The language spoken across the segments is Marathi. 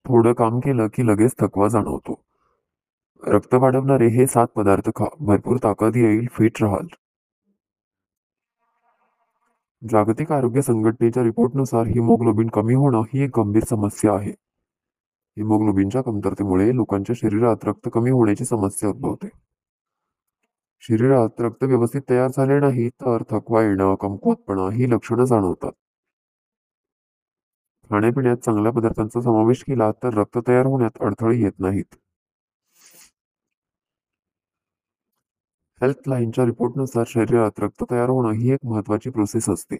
थोडं काम केलं की लगेच थकवा जाणवतो. रक्त वाढवणारे हे 7 पदार्थ खा. भरपूर ताकद येईल, फिट राहाल. जागतिक आरोग्य संघटनेच्या रिपोर्टनुसार हिमोग्लोबिन कमी होणं ही एक गंभीर समस्या आहे. हिमोग्लोबिनच्या कमतरतेमुळे लोकांच्या शरीरात रक्त कमी होण्याची समस्या उद्भवते. शरीरात रक्त व्यवस्थित तयार झाले नाही तर थकवा येणं, कमकुवतपणा ही लक्षणं जाणवतात. खाण्यापिण्यात चांगल्या पदार्थांचा समावेश केला तर रक्त तयार होण्यात अडथळे येत नाहीत. हेल्थलाईनच्या रिपोर्टनुसार शरीरात रक्त तयार होणं ही एक महत्त्वाची प्रोसेस असते.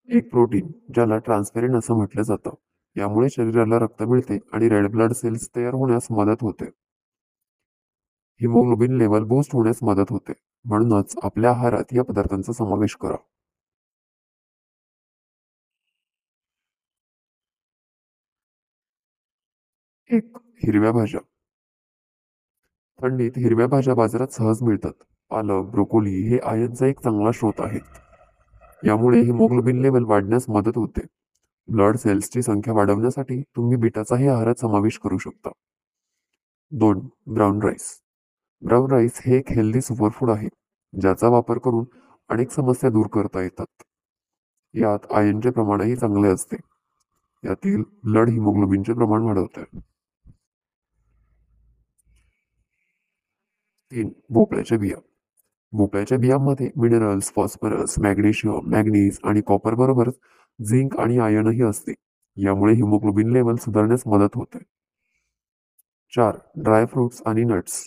एक प्रोटीन, ज्याला ट्रान्सफेरिन असं म्हटलं जातं, यामुळे शरीराला रक्त मिळते आणि रेड ब्लड सेल्स तयार होण्यास मदत होते. हिमोग्लोबिन लेवल बूस्ट होण्यास मदत होते. म्हणूनच आपल्या आहारात या पदार्थांचा समावेश करा. 1. हिरव्या भाज्या. थंडीत हिरव्या भाज्या बाजारात सहज मिळतात. पालक, ब्रोकोली हे आयर्नचा एक चांगला स्रोत आहेत. यामुळे हिमोग्लोबिन लेवल वाढण्यास मदत होते. ब्लड सेल्सची संख्या वाढवण्यासाठी तुम्ही बीटाचाही आहारात समावेश करू शकता. 2. Brown rice. ब्राऊन राईस हे एक हेल्दी सुपरफूड आहे, ज्याचा वापर करून अनेक समस्या दूर करता येतात. यात आयर्नचे प्रमाणही चांगले असते. यातील ब्लड हिमोग्लोबिनचे प्रमाण वाढवते. 3. भोपळ्याच्या बिया. भोपळ्याच्या बियांमध्ये मिनरल्स, फॉस्फरस, मॅग्नेशियम, मॅग्नीज आणि कॉपर बरोबरच झिंक आणि आयर्नही असते. यामुळे हिमोग्लोबिन लेवल सुधारण्यास मदत होते. 4. ड्रायफ्रुट्स आणि नट्स.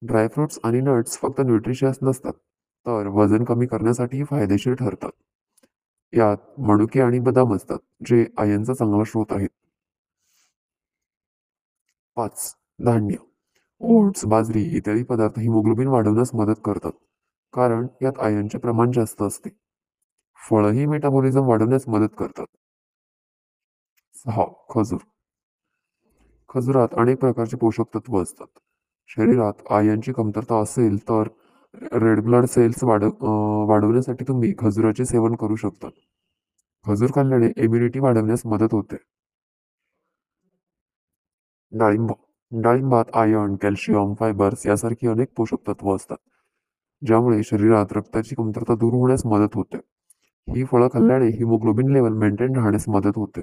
ड्रायफ्रुट्स आणि नट्स फक्त न्यूट्रिशियस नसतात, तर वजन कमी करण्यासाठी फायदेशीर ठरतात. यात मनुके आणि बदाम असतात, जे आयर्नचा चांगला स्रोत आहेत. 5. धान्य. ओट्स, बाजरी इत्यादी पदार्थ हिमोग्लोबिन वाढवण्यास मदत करतात, कारण यात आयर्नचे प्रमाण जास्त असते. फळंही मेटाबॉलिझम वाढवण्यास मदत करतात. 6. खजूर. खजुरात अनेक प्रकारचे पोषक तत्व असतात. शरीरात आयर्नची कमतरता असेल तर रेड ब्लड सेल्स वाढवण्यासाठी तुम्ही खजुराचे सेवन करू शकता. खजूर खाल्ल्याने इम्युनिटी वाढवण्यास मदत होते. डाळिंब. डाळिंबात आयर्न, कॅल्शियम, फायबर्स यासारखी अनेक पोषक तत्व असतात, ज्यामुळे शरीरात रक्ताची कमतरता दूर होण्यास मदत होते. ही फळं खाल्ल्याने हिमोग्लोबिन लेवल मेंटेन राहण्यास मदत होते.